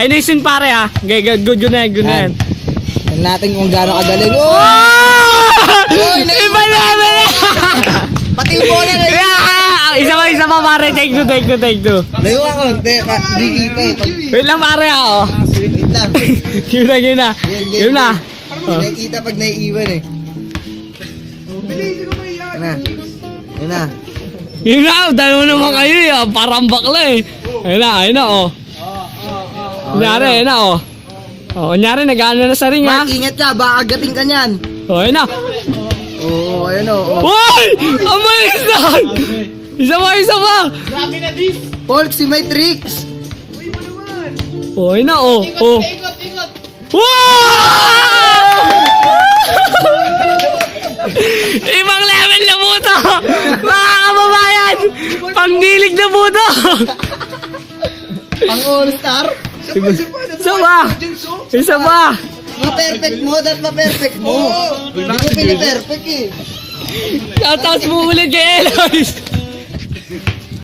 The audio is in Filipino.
Ayun pare ha. Good yun na yan. Tignan natin kung gaano kagaling. Oh! Iba na. Pati yung bola na yun. Isa pa pare. Take two. Layo ako. Hindi kita eh. Wait lang pare ha. Wait lang. Yun na. Hindi kita pag naiiwan eh. Yun na. Dalawa naman kayo eh. Parang bakla eh. Ayun na oh. Kunyari, ayun na oh. Kunyari, nag-ano na sa ring ha. Mark, ingat ka. Baka agating ka niyan. Ayun na. Oo, ayun o. Uy! Amazing! Isa pa! Grabe na this! Polk, si may tricks. Ayun na oh. Ikot! Wow! Ibang level na buto! Mga kababayan! Pangdilig na buto! Pang all-star. Isa pa! Ma-perfect mo, ma-perfect mo. Hindi ko piniperfect eh. Tatapos mo ulit kay Eloise!